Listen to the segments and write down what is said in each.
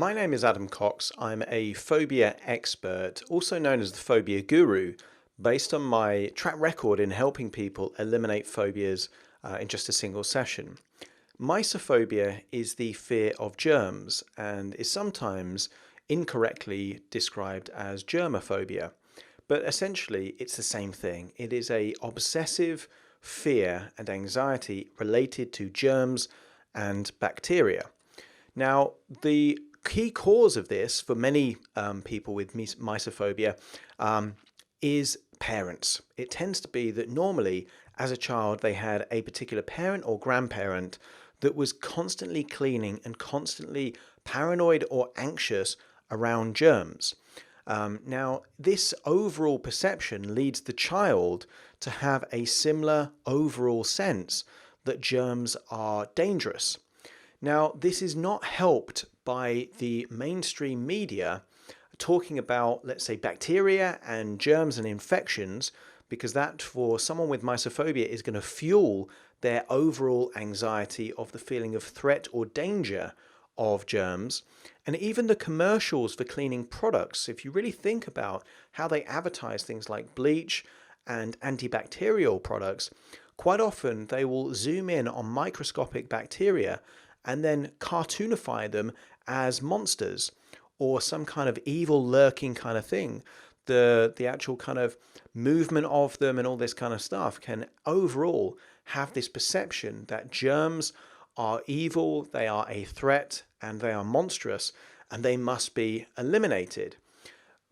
My name is Adam Cox. I'm a phobia expert, also known as the phobia guru, based on my track record in helping people eliminate phobias in just a single session. Mysophobia is the fear of germs and is sometimes incorrectly described as germophobia. But essentially, it's the same thing. It is a obsessive fear and anxiety related to germs and bacteria. Now, the key cause of this for many people with mysophobia is parents. It tends to be that normally, as a child, they had a particular parent or grandparent that was constantly cleaning and constantly paranoid or anxious around germs. Now, this overall perception leads the child to have a similar overall sense that germs are dangerous. Now, this is not helped by the mainstream media talking about, let's say, bacteria and germs and infections, because that for someone with mysophobia is going to fuel their overall anxiety of the feeling of threat or danger of germs. And even the commercials for cleaning products, if you really think about how they advertise things like bleach and antibacterial products, quite often they will zoom in on microscopic bacteria and then cartoonify them as monsters or some kind of evil lurking kind of thing. The actual kind of movement of them and all this kind of stuff can overall have this perception that germs are evil, they are a threat, and they are monstrous, and they must be eliminated.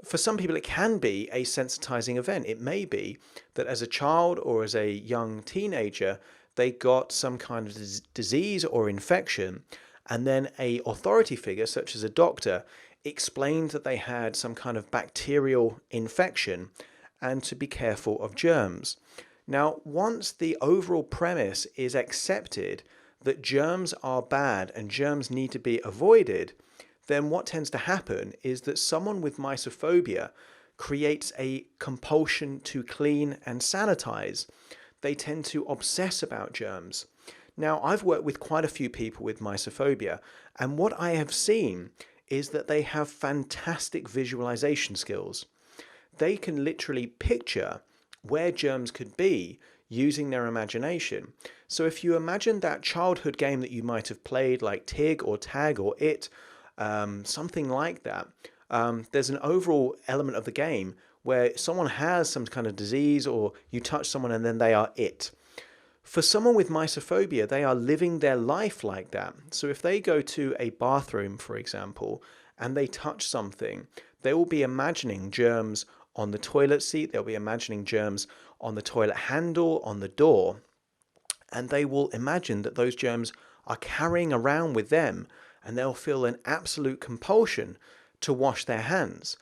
For some people, it can be a sensitizing event. It may be that as a child or as a young teenager, they got some kind of disease or infection, and then a authority figure, such as a doctor, explained that they had some kind of bacterial infection and to be careful of germs. Now, once the overall premise is accepted that germs are bad and germs need to be avoided, then what tends to happen is that someone with mysophobia creates a compulsion to clean and sanitize. They tend to obsess about germs. Now, I've worked with quite a few people with mysophobia, and what I have seen is that they have fantastic visualization skills. They can literally picture where germs could be using their imagination. So if you imagine that childhood game that you might have played, like Tig or Tag or It, something like that, there's an overall element of the game where someone has some kind of disease or you touch someone and then they are it. For someone with mysophobia, they are living their life like that. So if they go to a bathroom, for example, and they touch something, they will be imagining germs on the toilet seat, they'll be imagining germs on the toilet handle, on the door, and they will imagine that those germs are carrying around with them, and they'll feel an absolute compulsion to wash their hands.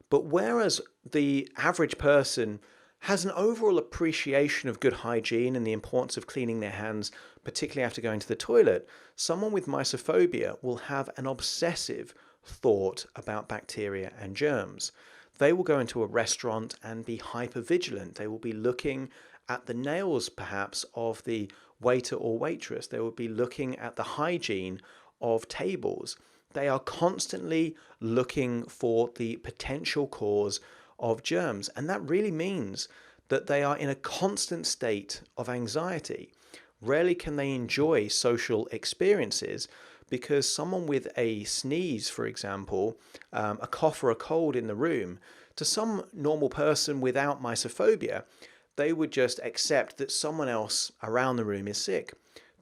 But whereas the average person has an overall appreciation of good hygiene and the importance of cleaning their hands, particularly after going to the toilet, someone with mysophobia will have an obsessive thought about bacteria and germs. They will go into a restaurant and be hypervigilant. They will be looking at the nails, perhaps, of the waiter or waitress. They will be looking at the hygiene of tables. They are constantly looking for the potential cause of germs. And that really means that they are in a constant state of anxiety. Rarely can they enjoy social experiences because someone with a sneeze, for example, a cough or a cold in the room, to some normal person without mysophobia, they would just accept that someone else around the room is sick.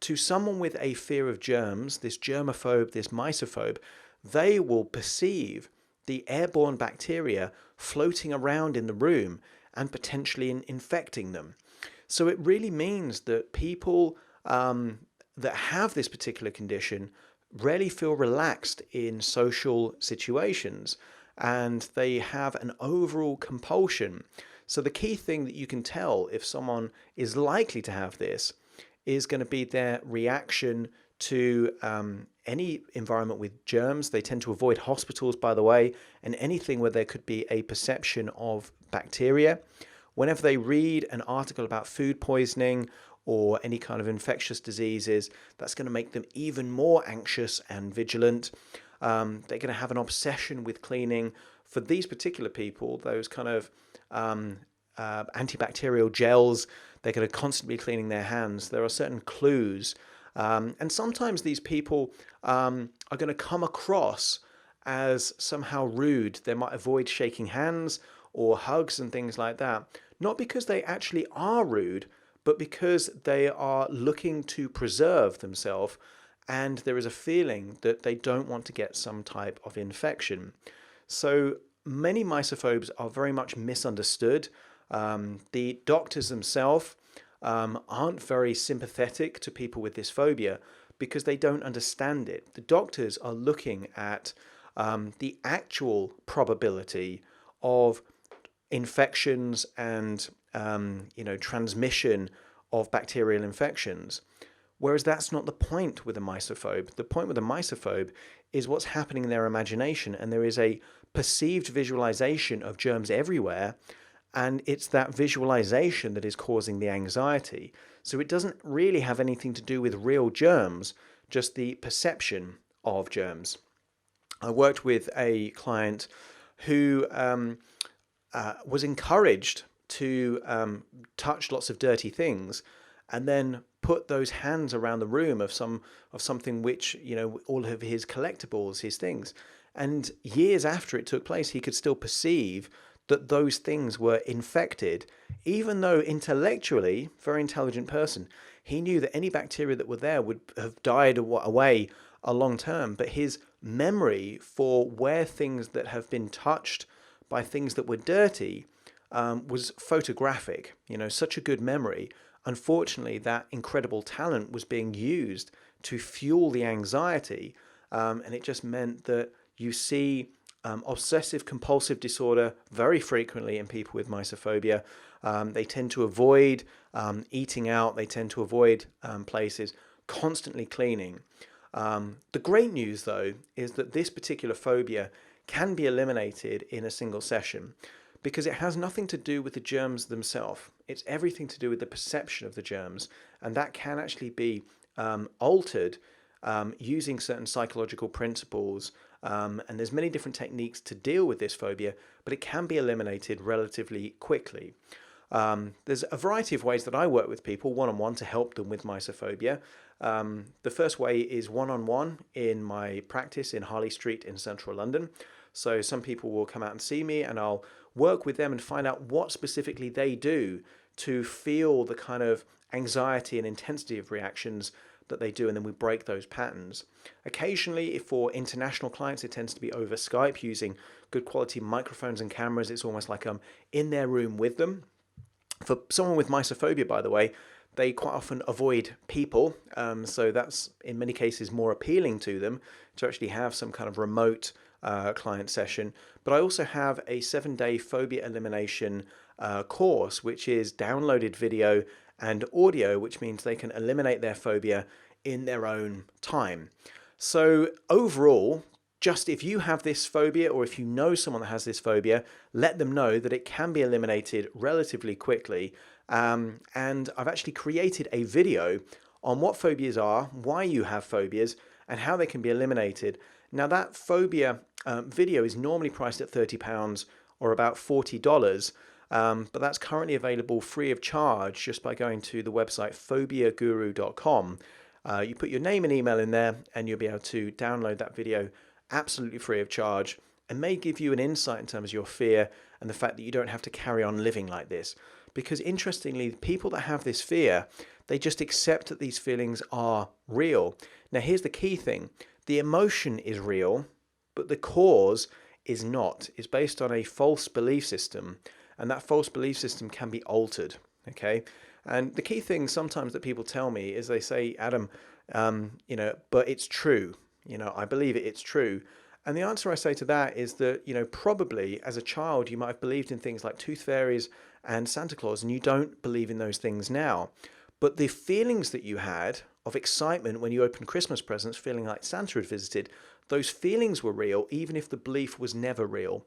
To someone with a fear of germs, this germaphobe, this mysophobe, they will perceive the airborne bacteria floating around in the room and potentially infecting them. So it really means that people that have this particular condition rarely feel relaxed in social situations, and they have an overall compulsion. So the key thing that you can tell if someone is likely to have this is going to be their reaction to any environment with germs. They tend to avoid hospitals, by the way, and anything where there could be a perception of bacteria. Whenever they read an article about food poisoning or any kind of infectious diseases, that's going to make them even more anxious and vigilant. They're going to have an obsession with cleaning. For these particular people, those kind of antibacterial gels, they're going to constantly be cleaning their hands. There are certain clues. And sometimes these people are going to come across as somehow rude. They might avoid shaking hands or hugs and things like that. Not because they actually are rude, but because they are looking to preserve themselves, and there is a feeling that they don't want to get some type of infection. So many mysophobes are very much misunderstood. The doctors themselves aren't very sympathetic to people with this phobia because they don't understand it. The doctors are looking at the actual probability of infections and transmission of bacterial infections. Whereas that's not the point with a mysophobe. The point with a mysophobe is what's happening in their imagination, and there is a perceived visualization of germs everywhere, and it's that visualization that is causing the anxiety. So it doesn't really have anything to do with real germs, just the perception of germs. I worked with a client who was encouraged to touch lots of dirty things, and then put those hands around the room of something which, all of his collectibles, his things. And years after it took place, he could still perceive that those things were infected, even though intellectually, very intelligent person, he knew that any bacteria that were there would have died away a long term. But his memory for where things that have been touched by things that were dirty was photographic, such a good memory. Unfortunately, that incredible talent was being used to fuel the anxiety, and it just meant that you see obsessive compulsive disorder very frequently in people with mysophobia. They tend to avoid eating out, they tend to avoid places, constantly cleaning. The great news, though, is that this particular phobia can be eliminated in a single session, because it has nothing to do with the germs themselves. It's everything to do with the perception of the germs, and that can actually be altered using certain psychological principles. And there's many different techniques to deal with this phobia, but it can be eliminated relatively quickly. There's a variety of ways that I work with people one-on-one to help them with mysophobia. The first way is one-on-one in my practice in Harley Street in central London. So some people will come out and see me, and I'll work with them and find out what specifically they do to feel the kind of anxiety and intensity of reactions that they do, and then we break those patterns. Occasionally, if for international clients, it tends to be over Skype using good quality microphones and cameras. It's almost like I'm in their room with them. For someone with mysophobia, by the way, they quite often avoid people, so that's in many cases more appealing to them to actually have some kind of remote client session. But I also have a 7-day phobia elimination course, which is downloaded video and audio, which means they can eliminate their phobia in their own time. So overall, just if you have this phobia, or if you know someone that has this phobia, let them know that it can be eliminated relatively quickly. And I've actually created a video on what phobias are, why you have phobias, and how they can be eliminated. Now, that phobia video is normally priced at £30 or about $40, but that's currently available free of charge just by going to the website phobiaguru.com. You put your name and email in there, and you'll be able to download that video absolutely free of charge, and may give you an insight in terms of your fear and the fact that you don't have to carry on living like this. Because interestingly, people that have this fear, they just accept that these feelings are real. Now, here's the key thing. The emotion is real, but the cause is not. It's based on a false belief system, and that false belief system can be altered, okay? And the key thing sometimes that people tell me is they say, Adam, but it's true. I believe it, it's true. And the answer I say to that is that, probably as a child, you might have believed in things like tooth fairies and Santa Claus, and you don't believe in those things now. But the feelings that you had of excitement when you opened Christmas presents, feeling like Santa had visited, those feelings were real, even if the belief was never real.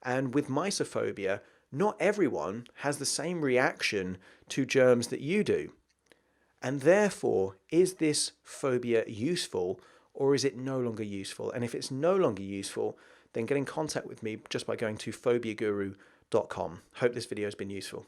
And with mysophobia, not everyone has the same reaction to germs that you do. And therefore, is this phobia useful, or is it no longer useful? And if it's no longer useful, then get in contact with me just by going to phobiaguru.com. Hope this video has been useful.